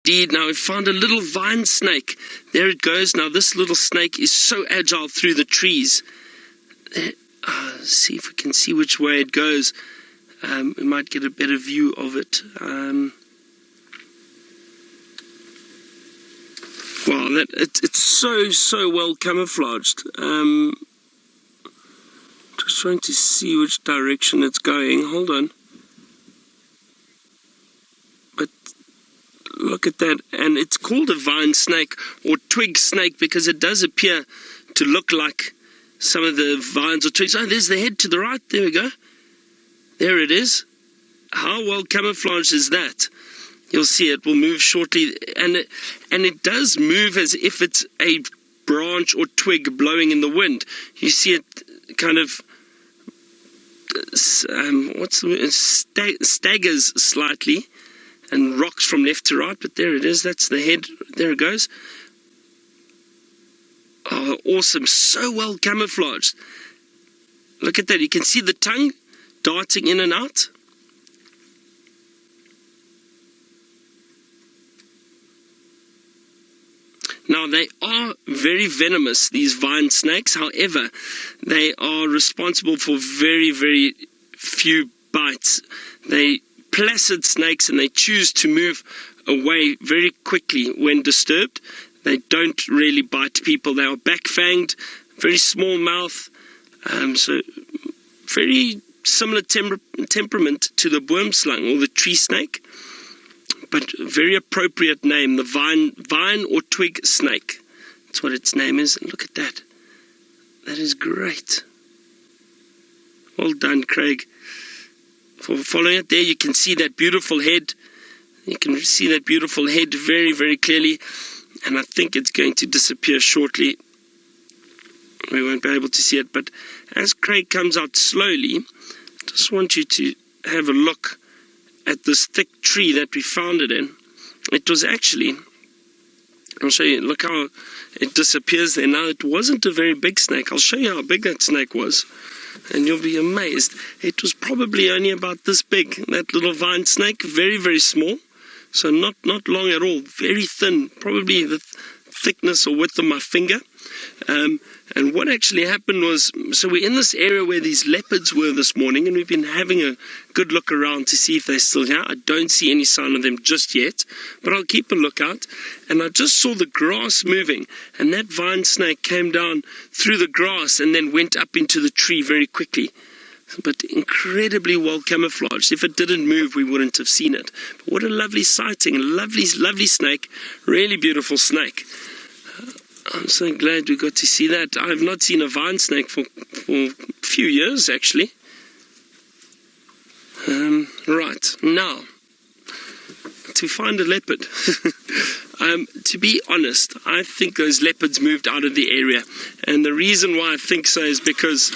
indeed. Now we found a little vine snake. There it goes. Now this little snake is so agile through the trees. See if we can see which way it goes. We might get a better view of it. Wow, it's so well camouflaged. Just trying to see which direction it's going. Hold on. But look at that. And it's called a vine snake or twig snake because it does appear to look like some of the vines or twigs. Oh, there's the head to the right. There we go. There it is. How well camouflaged is that? You'll see it will move shortly. And it does move as if it's a branch or twig blowing in the wind. You see it kind of staggers slightly and rocks from left to right, but there it is. That's the head. There it goes. Oh, awesome. So well camouflaged. Look at that. You can see the tongue darting in and out. Now, they are very venomous, these vine snakes. However, they are responsible for very, very few bites. They're placid snakes and they choose to move away very quickly when disturbed. They don't really bite people. They are back-fanged, very small mouth, so very similar temperament to the worm slug or the tree snake. But very appropriate name, the vine or twig snake. That's what its name is. And look at that. That is great. Well done, Craig, for following it. There you can see that beautiful head. You can see that beautiful head very, very clearly. And I think it's going to disappear shortly. We won't be able to see it. But as Craig comes out slowly, I just want you to have a look at this thick tree that we found it in. It was actually, I'll show you, look how it disappears there. Now, it wasn't a very big snake. I'll show you how big that snake was, and you'll be amazed. It was probably only about this big, that little vine snake, very, very small. So not long at all, very thin, probably the thickness or width of my finger. And what actually happened was, so we're in this area where these leopards were this morning, and we've been having a good look around to see if they're still here. I don't see any sign of them just yet, but I'll keep a lookout. And I just saw the grass moving, and that vine snake came down through the grass and then went up into the tree very quickly. But incredibly well camouflaged. If it didn't move, we wouldn't have seen it. But what a lovely sighting, a lovely, lovely snake, really beautiful snake. I'm so glad we got to see that. I have not seen a vine snake for a few years, actually. Right, now, to find a leopard. To be honest, I think those leopards moved out of the area. And the reason why I think so is because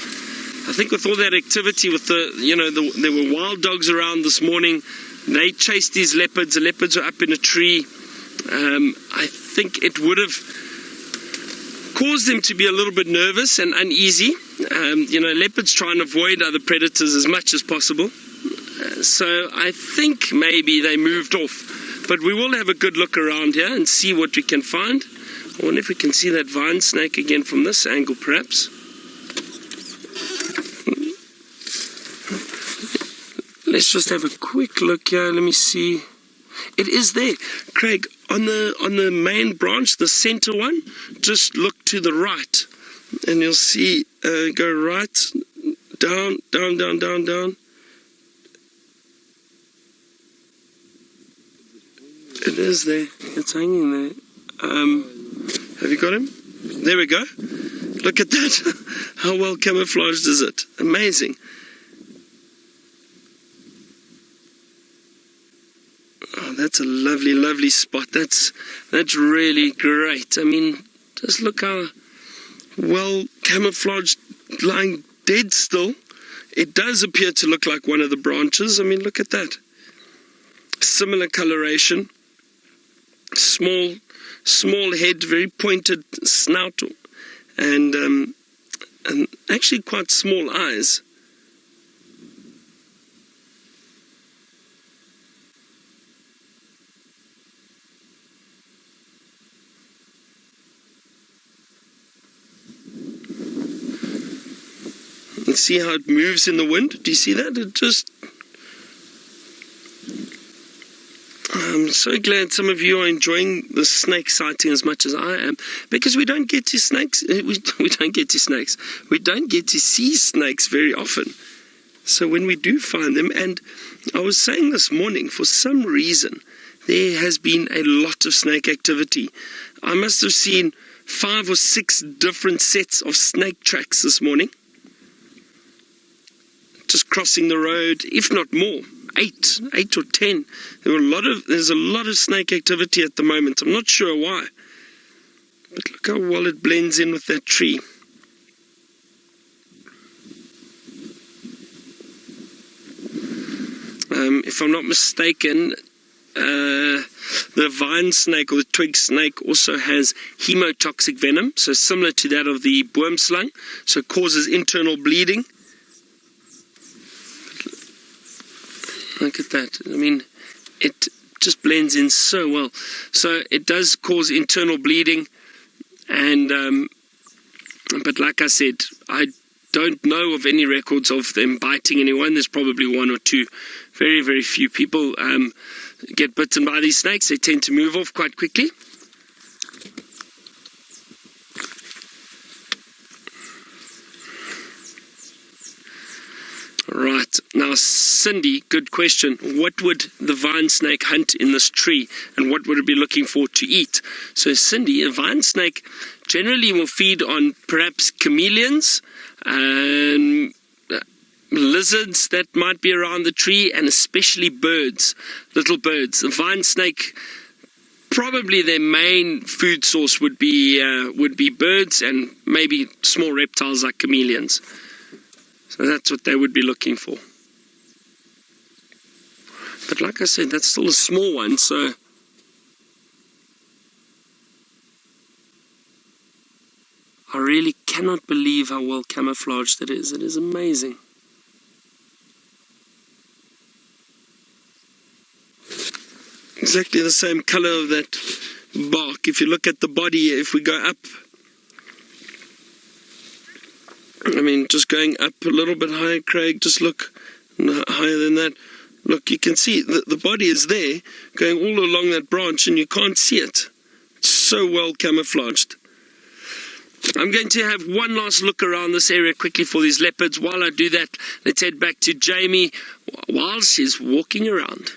I think with all that activity, with there were wild dogs around this morning. They chased these leopards. The leopards were up in a tree. I think it would have caused them to be a little bit nervous and uneasy. Leopards try and avoid other predators as much as possible. So I think maybe they moved off. But we will have a good look around here and see what we can find. I wonder if we can see that vine snake again from this angle, perhaps. Let's just have a quick look here. Let me see. It is there, Craig, on the main branch, the center one. Just look to the right, and you'll see. Go right, down, down, down, down, down. It is there. It's hanging there. Have you got him? There we go. Look at that. How well camouflaged is it? Amazing. Oh, that's a lovely, lovely spot. That's really great. I mean, just look how well camouflaged, lying dead still. It does appear to look like one of the branches. I mean, look at that. Similar coloration. Small head, very pointed snout, and actually quite small eyes. can see how it moves in the wind. Do you see that? It just... I'm so glad some of you are enjoying the snake sighting as much as I am, because we don't get to snakes. We don't get to snakes. We don't get to see snakes very often. So when we do find them, and I was saying this morning, for some reason, there has been a lot of snake activity. I must have seen 5 or 6 different sets of snake tracks this morning, just crossing the road, if not more. 8 or 10. There's a lot of snake activity at the moment. I'm not sure why, but look how well it blends in with that tree. If I'm not mistaken, the vine snake or the twig snake also has hemotoxic venom, so similar to that of the boomslang, so it causes internal bleeding. Look at that. I mean, it just blends in so well. So it does cause internal bleeding, and but like I said, I don't know of any records of them biting anyone. There's probably 1 or 2. Very, very few people get bitten by these snakes. They tend to move off quite quickly. Right, now Cindy, good question. What would the vine snake hunt in this tree, and what would it be looking for to eat? So Cindy, a vine snake generally will feed on perhaps chameleons, lizards that might be around the tree, and especially birds, little birds. The vine snake, probably their main food source would be birds, and maybe small reptiles like chameleons. So that's what they would be looking for. But like I said, that's still a small one, so I really cannot believe how well camouflaged it is. It is amazing. Exactly the same color of that bark. If you look at the body, if we go up, I mean, just going up a little bit higher, Craig, just look higher than that. Look, you can see the body is there, going all along that branch, and you can't see it. It's so well camouflaged. I'm going to have one last look around this area quickly for these leopards. While I do that, let's head back to Jamie while she's walking around.